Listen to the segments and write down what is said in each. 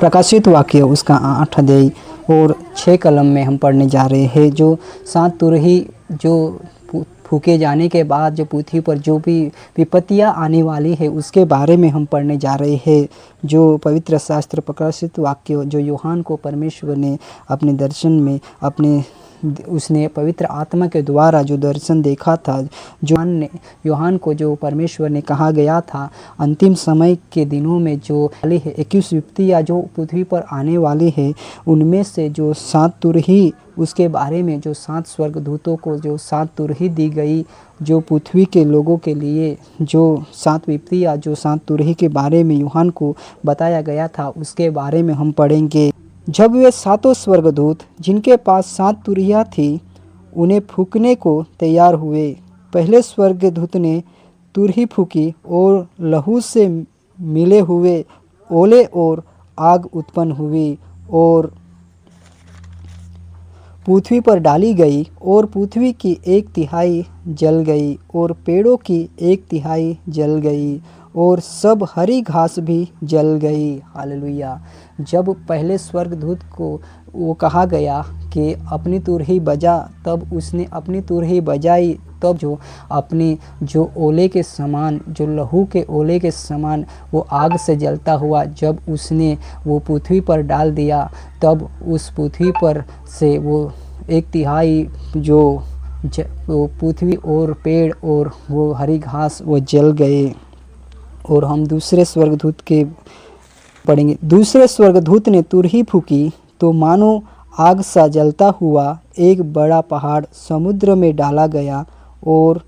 प्रकाशित वाक्य उसका 8 अध्याय और 6 कलम में हम पढ़ने जा रहे हैं। जो 7 तुरही जो फूके जाने के बाद जो पृथ्वी पर जो भी विपत्तियाँ आने वाली है उसके बारे में हम पढ़ने जा रहे हैं। जो पवित्र शास्त्र प्रकाशित वाक्य जो यूहन्ना को परमेश्वर ने अपने दर्शन में उसने पवित्र आत्मा के द्वारा जो दर्शन देखा था, यूहन्ना को जो परमेश्वर ने कहा गया था अंतिम समय के दिनों में जो वाली है 21 विपत्तियाँ जो पृथ्वी पर आने वाली है, उनमें से जो 7 तुरही उसके बारे में जो 7 स्वर्गदूतों को जो 7 तुरही दी गई, जो पृथ्वी के लोगों के लिए जो 7 विपत्तियाँ जो 7 तुरही के बारे में यूहन्ना को बताया गया था, उसके बारे में हम पढ़ेंगे। जब वे 7 स्वर्गदूत जिनके पास 7 तुरहियां थी उन्हें फूकने को तैयार हुए, पहले स्वर्गदूत ने तुरही फूकी और लहू से मिले हुए ओले और आग उत्पन्न हुई और पृथ्वी पर डाली गई, और पृथ्वी की 1/3 जल गई और पेड़ों की 1/3 जल गई और सब हरी घास भी जल गई। हालेलुया। जब पहले स्वर्गदूत को वो कहा गया कि अपनी तुरही बजा, तब उसने अपनी तुरही बजाई, तब जो अपनी जो ओले के समान जो लहू के ओले के समान वो आग से जलता हुआ जब उसने वो पृथ्वी पर डाल दिया, तब उस पृथ्वी पर से वो 1/3 जो वो पृथ्वी और पेड़ और वो हरी घास वो जल गए। और हम दूसरे स्वर्गदूत के पढ़ेंगे। दूसरे स्वर्गदूत ने तुरही फूकी तो मानो आग सा जलता हुआ एक बड़ा पहाड़ समुद्र में डाला गया और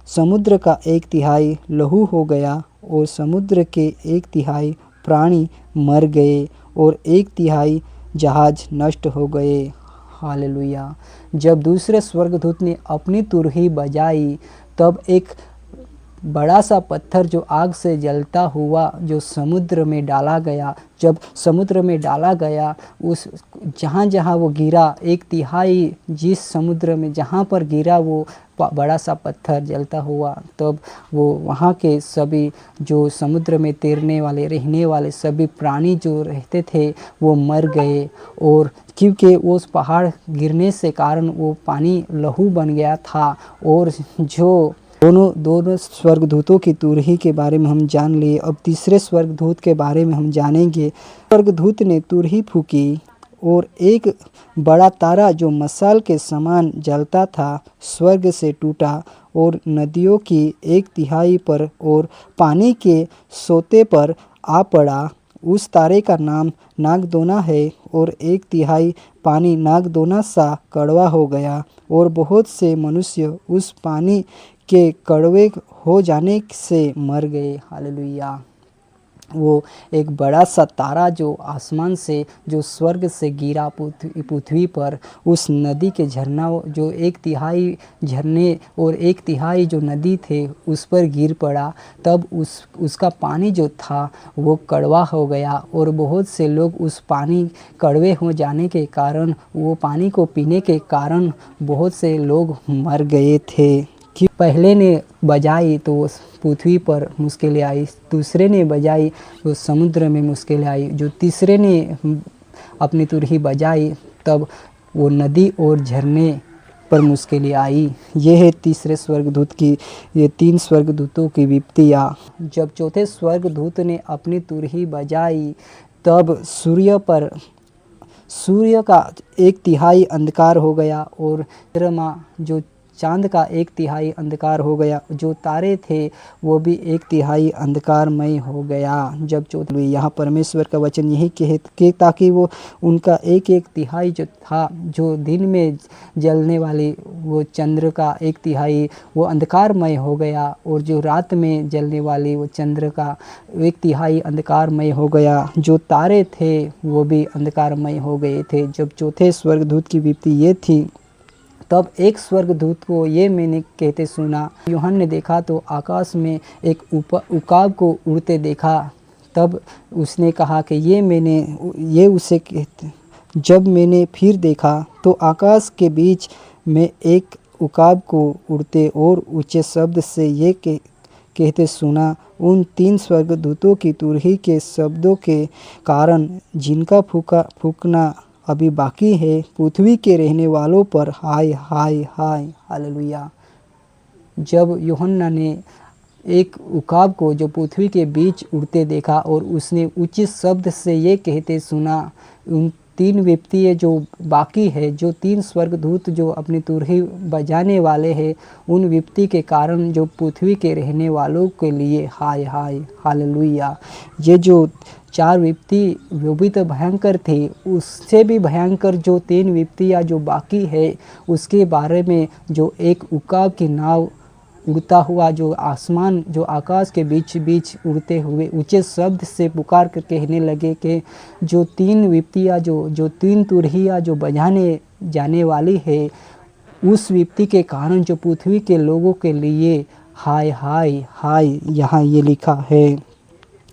समुद्र का 1/3 लहू हो गया और समुद्र के 1/3 प्राणी मर गए और 1/3 जहाज नष्ट हो गए। हालेलुया। जब दूसरे स्वर्गदूत ने अपनी तुरही बजाई, तब एक बड़ा सा पत्थर जो आग से जलता हुआ जो समुद्र में डाला गया, जब समुद्र में डाला गया, उस जहाँ वो गिरा 1/3 जिस समुद्र में जहाँ पर गिरा वो बड़ा सा पत्थर जलता हुआ, तब वो वहाँ के सभी जो समुद्र में तैरने वाले रहने वाले सभी प्राणी जो रहते थे वो मर गए। और क्योंकि उस पहाड़ गिरने से कारण वो पानी लहू बन गया था। और जो दोनों स्वर्गदूतों की तुरही के बारे में हम जान लिए। अब तीसरे स्वर्गदूत के बारे में हम जानेंगे। स्वर्गदूत ने तुरही फूकी और एक बड़ा तारा जो मशाल के समान जलता था स्वर्ग से टूटा और नदियों की 1/3 पर और पानी के सोते पर आ पड़ा। उस तारे का नाम नागदोना है और 1/3 पानी नागदोना सा कड़वा हो गया और बहुत से मनुष्य उस पानी के कड़वे हो जाने से मर गए। हालेलुया। वो एक बड़ा सा तारा जो आसमान से जो स्वर्ग से गिरा पृथ्वी पर, उस नदी के झरना जो 1/3 झरने और 1/3 जो नदी थे उस पर गिर पड़ा, तब उसका पानी जो था वो कड़वा हो गया और बहुत से लोग उस पानी कड़वे हो जाने के कारण वो पानी को पीने के कारण बहुत से लोग मर गए थे। कि पहले ने बजाई तो पृथ्वी पर मुश्किलें आई, दूसरे ने बजाई तो समुद्र में मुश्किलें आई, जो तीसरे ने अपनी तुरही बजाई तब वो नदी और झरने पर मुश्किलें आई। ये है तीसरे स्वर्गदूत की, ये 3 स्वर्गदूतों की विपत्तियाँ। जब चौथे स्वर्गदूत ने अपनी तुरही बजाई, तब सूर्य का 1/3 अंधकार हो गया और चंद्रमा जो चांद का 1/3 अंधकार हो गया, जो तारे थे वो भी 1/3 अंधकारमय हो गया। जब चौथे यहाँ परमेश्वर का वचन यही कहे ताकि वो उनका 1/3 जो था, जो दिन में जलने वाली वो चंद्र का 1/3 वो अंधकारमय हो गया और जो रात में जलने वाली वो चंद्र का 1/3 अंधकारमय हो गया, जो तारे थे वो भी अंधकारमय हो गए थे। जब चौथे स्वर्गदूत की विपत्ति ये थी, तब एक स्वर्गदूत को ये मैंने कहते सुना। यूहन्ना ने देखा तो आकाश में एक उकाब को उड़ते देखा। तब उसने कहा कि जब मैंने फिर देखा तो आकाश के बीच में एक उकाब को उड़ते और ऊंचे शब्द से ये कहते सुना, उन 3 स्वर्गदूतों की तुरही के शब्दों के कारण जिनका फूकना अभी बाकी है, पृथ्वी के रहने वालों पर हाय हाय हाय। हालेलुया। जब यूहन्ना ने एक उकाब को जो पृथ्वी के बीच उड़ते देखा और उसने उचित शब्द से ये कहते सुना, उन 3 व्यक्ति जो बाकी है, जो 3 स्वर्गदूत जो अपनी तुरही बजाने वाले हैं, उन व्यक्ति के कारण जो पृथ्वी के रहने वालों के लिए हाय हाय हालेलुया। ये जो 4 व्यक्ति वो भी तो भयंकर थे, उससे भी भयंकर जो 3 व्यक्तियाँ जो बाकी है, उसके बारे में जो एक उकाब की नाव उड़ता हुआ जो आसमान जो आकाश के बीच बीच उड़ते हुए ऊंचे शब्द से पुकार कर कहने लगे कि जो 3 व्यक्तियाँ जो 3 तुरहियाँ जो बजाने जाने वाली है, उस व्यक्ति के कारण जो पृथ्वी के लोगों के लिए हाय हाय हाय यहाँ ये लिखा है।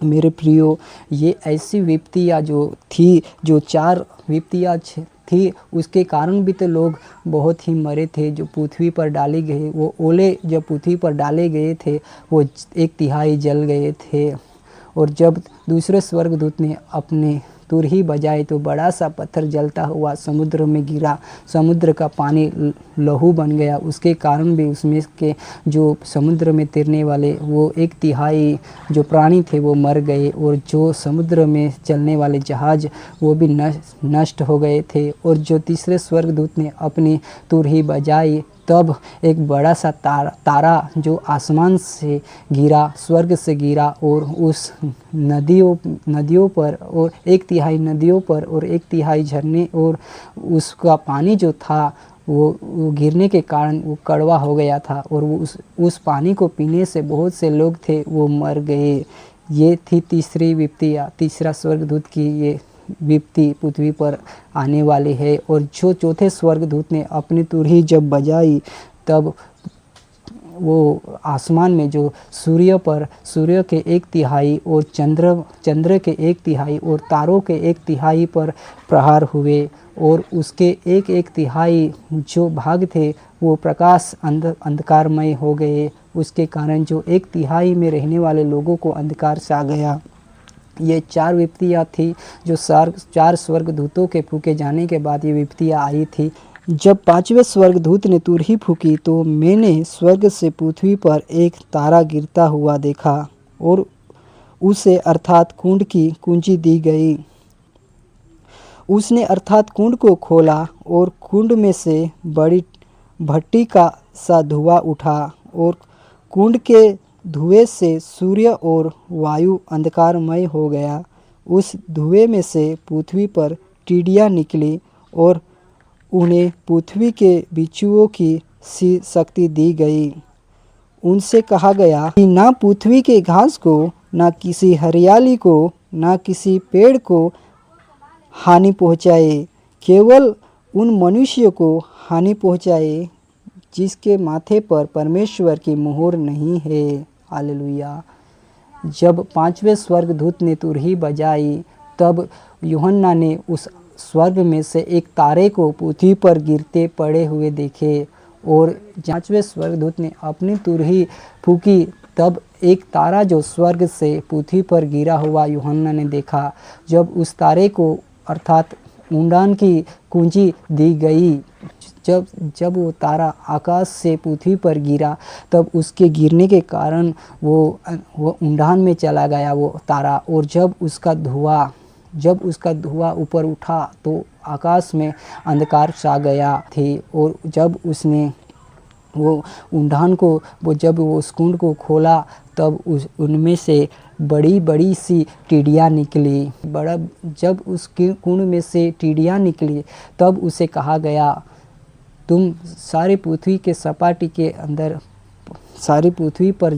मेरे प्रियो, ये ऐसी विपत्तियाँ जो थी, जो 4 विपत्तियाँ थी, उसके कारण भी तो लोग बहुत ही मरे थे जो पृथ्वी पर डाले गए। वो ओले जब पृथ्वी पर डाले गए थे, वो 1/3 जल गए थे। और जब दूसरे स्वर्गदूत ने अपने तुरही बजाए तो बड़ा सा पत्थर जलता हुआ समुद्र में गिरा, समुद्र का पानी लहू बन गया। उसके कारण भी उसमें के जो समुद्र में तैरने वाले वो 1/3 जो प्राणी थे वो मर गए, और जो समुद्र में चलने वाले जहाज वो भी नष्ट हो गए थे। और जो तीसरे स्वर्गदूत ने अपनी तुरही बजाई, तब एक बड़ा सा तारा जो आसमान से गिरा, स्वर्ग से गिरा, और उस नदियों पर और 1/3 नदियों पर और 1/3 झरने और उसका पानी जो था वो गिरने के कारण वो कड़वा हो गया था, और वो उस पानी को पीने से बहुत से लोग थे वो मर गए। ये थी तीसरी विपत्तियाँ, तीसरा स्वर्गदूत की ये विपत्ति पृथ्वी पर आने वाली है। और जो चौथे स्वर्गदूत ने अपनी तुरही जब बजाई, तब वो आसमान में जो सूर्य के 1/3 और चंद्र के 1/3 और तारों के 1/3 पर प्रहार हुए, और उसके 1/3 जो भाग थे वो प्रकाश अंधकारमय हो गए। उसके कारण जो 1/3 में रहने वाले लोगों को अंधकार छा गया। ये 4 विपत्तियाँ थी जो 4 स्वर्गदूतों के फूके जाने के बाद ये विपत्तियाँ आई थी। जब 5वें स्वर्गदूत ने तुरही फूकी तो मैंने स्वर्ग से पृथ्वी पर एक तारा गिरता हुआ देखा, और उसे अर्थात कुंड की कुंजी दी गई। उसने अर्थात कुंड को खोला, और कुंड में से बड़ी भट्टी का सा धुआं उठा, और कुंड के धुएं से सूर्य और वायु अंधकारमय हो गया। उस धुएं में से पृथ्वी पर टिड्डियाँ निकली, और उन्हें पृथ्वी के बिच्छुओं की सी शक्ति दी गई। उनसे कहा गया कि ना पृथ्वी के घास को, ना किसी हरियाली को, ना किसी पेड़ को हानि पहुँचाए, केवल उन मनुष्य को हानि पहुँचाए जिसके माथे पर परमेश्वर की मुहर नहीं है। हालेलुया। जब 5वें स्वर्गदूत ने तुरही बजाई, तब यूहन्ना ने उस स्वर्ग में से एक तारे को पृथ्वी पर गिरते पड़े हुए देखे, और 5वें स्वर्गदूत ने अपनी तुरही फूकी, तब एक तारा जो स्वर्ग से पृथ्वी पर गिरा हुआ यूहन्ना ने देखा। जब उस तारे को अर्थात मुंडान की कुंजी दी गई, जब वो तारा आकाश से पृथ्वी पर गिरा, तब उसके गिरने के कारण वो उंडान में चला गया वो तारा। और जब उसका धुआं ऊपर उठा तो आकाश में अंधकार छा गया थी। और जब उसने जब वो उस कुंड को खोला, तब उनमें से बड़ी बड़ी सी टिड्डियाँ निकली। जब उस कुंड में से टिड्डियाँ निकली, तब उसे कहा गया, तुम सारी पृथ्वी के सपाटी के अंदर सारी पृथ्वी पर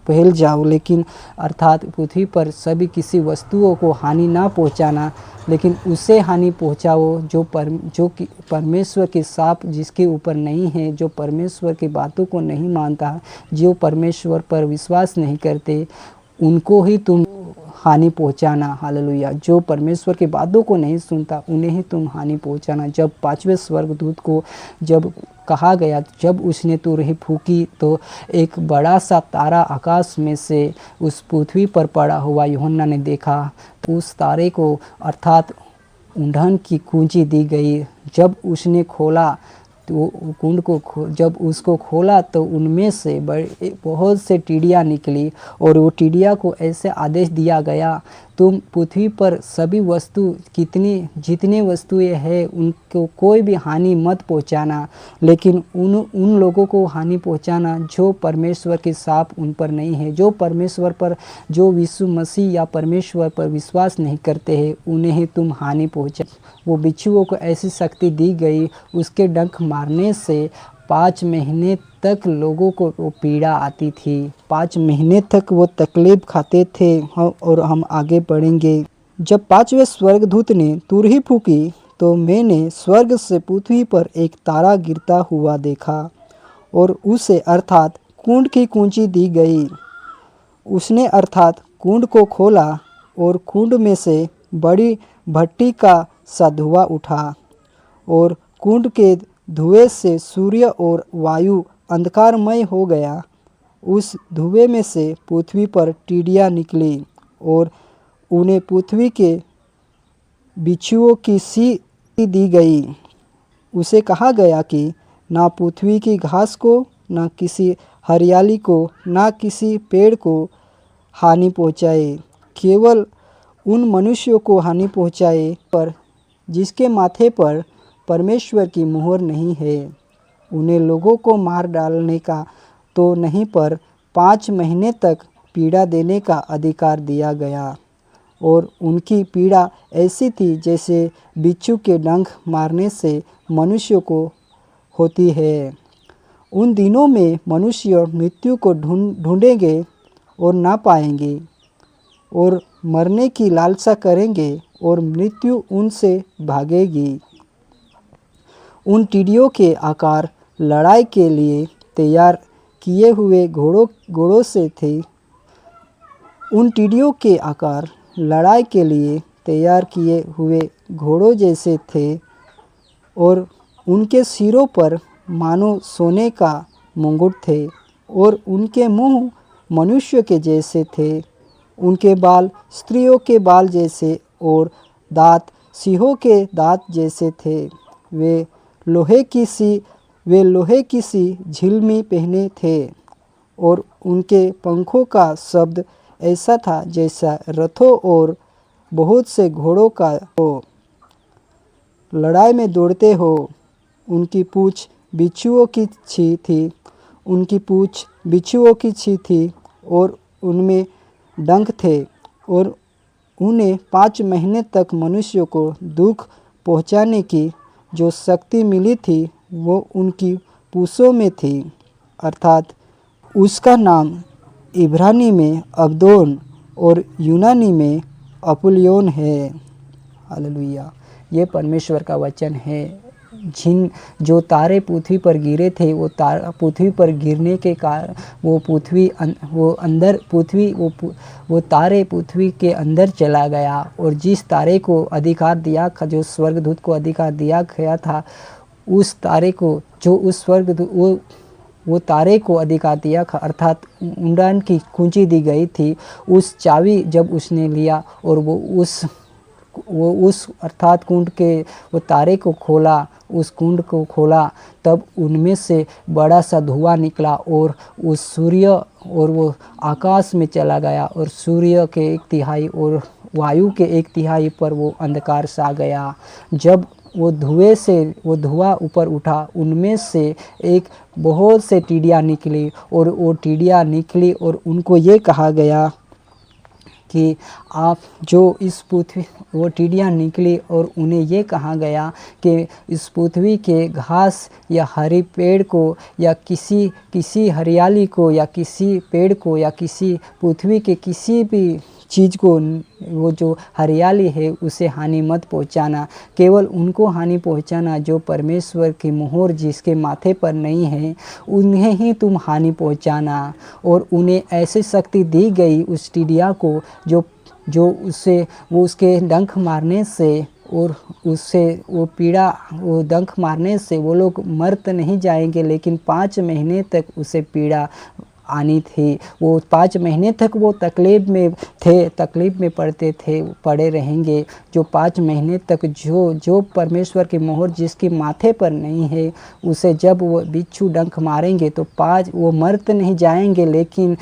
फैल जाओ, लेकिन अर्थात पृथ्वी पर सभी किसी वस्तुओं को हानि ना पहुंचाना, लेकिन उसे हानि पहुंचाओ जो कि परमेश्वर के साप जिसके ऊपर नहीं है, जो परमेश्वर की बातों को नहीं मानता, जो परमेश्वर पर विश्वास नहीं करते, उनको ही तुम हानि पहुंचाना। हालेलुया। जो परमेश्वर की बातों को नहीं सुनता, उन्हें ही तुम हानि पहुंचाना। जब 5वें स्वर्गदूत को जब कहा गया, जब उसने तुरही फूकी तो एक बड़ा सा तारा आकाश में से उस पृथ्वी पर पड़ा हुआ यूहन्ना ने देखा। उस तारे को अर्थात ईंधन की कुंजी दी गई। जब उसने खोला तो कुंड को जब उसको खोला तो उनमें से बहुत से टिड्डियाँ निकली और वो टिड्डिया को ऐसे आदेश दिया गया, तुम पृथ्वी पर सभी वस्तु जितने वस्तुएं हैं उनको कोई भी हानि मत पहुंचाना, लेकिन उन लोगों को हानि पहुंचाना जो परमेश्वर के साथ उन पर नहीं है, जो परमेश्वर पर, जो यीशु मसीह या परमेश्वर पर विश्वास नहीं करते हैं, उन्हें तुम हानि पहुंचा। वो बिच्छुओं को ऐसी शक्ति दी गई, उसके डंक मारने से 5 महीने तक लोगों को वो पीड़ा आती थी। 5 महीने तक वो तकलीफ खाते थे। और हम आगे बढ़ेंगे। जब 5वें स्वर्गदूत ने तुरही फूकी तो मैंने स्वर्ग से पृथ्वी पर एक तारा गिरता हुआ देखा और उसे अर्थात कुंड की कुंजी दी गई। उसने अर्थात कुंड को खोला और कुंड में से बड़ी भट्टी का सा धुआं उठा और कुंड के धुएं से सूर्य और वायु अंधकारमय हो गया। उस धुएं में से पृथ्वी पर टिड्डियाँ निकली और उन्हें पृथ्वी के बिच्छुओं की सी दी गई। उसे कहा गया कि ना पृथ्वी की घास को, ना किसी हरियाली को, ना किसी पेड़ को हानि पहुँचाए, केवल उन मनुष्यों को हानि पहुँचाए पर जिसके माथे पर परमेश्वर की मुहर नहीं है। उन्हें लोगों को मार डालने का तो नहीं, पर 5 महीने तक पीड़ा देने का अधिकार दिया गया। और उनकी पीड़ा ऐसी थी जैसे बिच्छू के डंक मारने से मनुष्यों को होती है। उन दिनों में मनुष्य मृत्यु को ढूंढेंगे और ना पाएंगे और मरने की लालसा करेंगे और मृत्यु उनसे भागेगी। उन टिड्डियों के आकार लड़ाई के लिए तैयार किए हुए घोड़ों से थे। उन टिड्डियों के आकार लड़ाई के लिए तैयार किए हुए घोड़ों जैसे थे और उनके सिरों पर मानो सोने का मुकुट थे और उनके मुंह मनुष्य के जैसे थे। उनके बाल स्त्रियों के बाल जैसे और दांत सिंहों के दांत जैसे थे। वे लोहे की सी झिलमी पहने थे और उनके पंखों का शब्द ऐसा था जैसा रथों और बहुत से घोड़ों का हो, लड़ाई में दौड़ते हो। उनकी पूँछ बिच्छुओं की सी थी, उनकी पूँछ बिच्छुओं की सी थी और उनमें डंक थे और उन्हें 5 महीने तक मनुष्यों को दुख पहुंचाने की जो शक्ति मिली थी वो उनकी पूँछों में थी। अर्थात उसका नाम इब्रानी में अबदोन और यूनानी में अपुल्योन है। हालेलुया। ये परमेश्वर का वचन है। जो तारे पृथ्वी पर गिरे थे वो पृथ्वी पर गिरने के कारण वो तारे पृथ्वी के अंदर चला गया। और जिस तारे को अधिकार दिया, जो स्वर्गदूत को अधिकार दिया गया था, उस तारे को जो उस स्वर्गदूत वो तारे को अधिकार दिया, अर्थात ईंधन की कुंजी दी गई थी। उस चाबी जब उसने लिया और वो उस अर्थात कुंड के वो तारे को खोला, उस कुंड को खोला, तब उनमें से बड़ा सा धुआं निकला और उस सूर्य और वो आकाश में चला गया और सूर्य के 1/3 और वायु के 1/3 पर वो अंधकार सा गया। जब वो धुआं ऊपर उठा, उनमें से एक बहुत से टिड्डियाँ निकली और वो टिड्डियाँ निकली और उनको ये कहा गया कि आप जो इस पृथ्वी, वो टिड्डियाँ निकली और उन्हें ये कहा गया कि इस पृथ्वी के घास या हरी पेड़ को या किसी हरियाली को या किसी पेड़ को या किसी पृथ्वी के किसी भी चीज़ को, वो जो हरियाली है उसे हानि मत पहुंचाना, केवल उनको हानि पहुंचाना जो परमेश्वर की मोहर जिसके माथे पर नहीं है, उन्हें ही तुम हानि पहुंचाना। और उन्हें ऐसी शक्ति दी गई उस टिड्डिया को जो उसके डंक मारने से और उससे वो पीड़ा, वो डंक मारने से वो लोग मर तो नहीं जाएंगे, लेकिन 5 महीने तक उसे पीड़ा आनी थी। वो 5 महीने तक वो तकलीफ़ में थे, तकलीफ़ में पड़े रहेंगे। जो 5 महीने तक जो परमेश्वर की मोहर जिसके माथे पर नहीं है, उसे जब वो बिच्छू डंक मारेंगे तो वो मर तो नहीं जाएंगे, लेकिन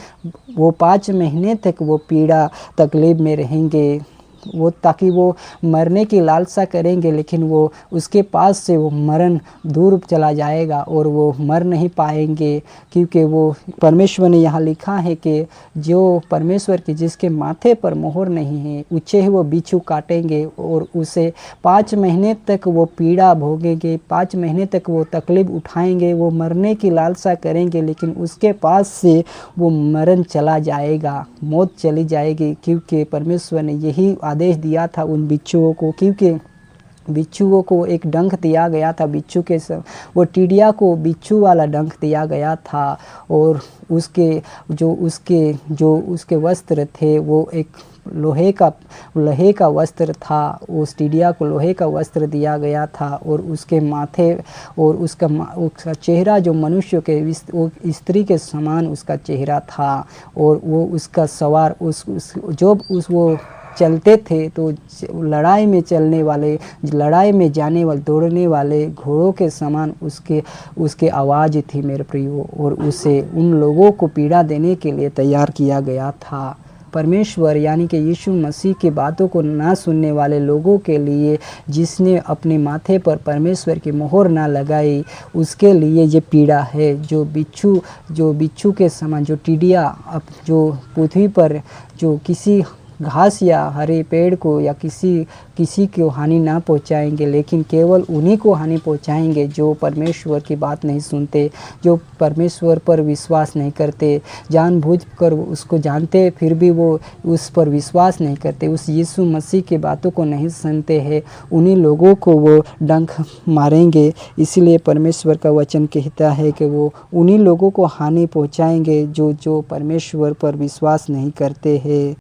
वो 5 महीने तक वो पीड़ा तकलीफ़ में रहेंगे। वो ताकि वो मरने की लालसा करेंगे, लेकिन वो उसके पास से वो मरण दूर चला जाएगा और वो मर नहीं पाएंगे, क्योंकि वो परमेश्वर ने यहाँ लिखा है कि जो परमेश्वर की जिसके माथे पर मोहर नहीं है, उसे ही वो बिच्छू काटेंगे और उसे 5 महीने तक वो पीड़ा भोगेंगे, 5 महीने तक वो तकलीफ उठाएंगे, वो मरने की लालसा करेंगे, लेकिन उसके पास से वो मरण चला जाएगा, मौत चली जाएगी, क्योंकि परमेश्वर ने यही आदेश दिया था उन बिच्छुओं को। क्योंकि बिच्छुओं को एक डंक दिया गया था, बिच्छू के वो टिडिया को बिच्छू वाला डंक दिया गया था, और उसके वस्त्र थे वो एक लोहे का वस्त्र था। उस टिडिया को लोहे का वस्त्र दिया गया था, और उसके माथे और उसका चेहरा जो मनुष्य के वो स्त्री के समान उसका चेहरा था, और वो उसका सवार वो चलते थे तो लड़ाई में जाने वाले दौड़ने वाले घोड़ों के समान उसके आवाज़ थी मेरे प्रियो, और उसे उन लोगों को पीड़ा देने के लिए तैयार किया गया था। परमेश्वर यानी कि यीशु मसीह की बातों को ना सुनने वाले लोगों के लिए, जिसने अपने माथे पर परमेश्वर की मोहर ना लगाई, उसके लिए ये पीड़ा है। जो बिच्छू के समान जो टिड्डियाँ जो पृथ्वी पर जो किसी घास या हरे पेड़ को या किसी को हानि ना पहुंचाएंगे, लेकिन केवल उन्हीं को हानि पहुंचाएंगे जो परमेश्वर की बात नहीं सुनते, जो परमेश्वर पर विश्वास नहीं करते, जानबूझकर उसको जानते फिर भी वो उस पर विश्वास नहीं करते, उस यीशु मसीह की बातों को नहीं सुनते हैं, उन्हीं लोगों को वो डंक मारेंगे। इसलिए परमेश्वर का वचन कहता है कि वो उन्हीं लोगों को हानि पहुंचाएंगे जो परमेश्वर पर विश्वास नहीं करते हैं।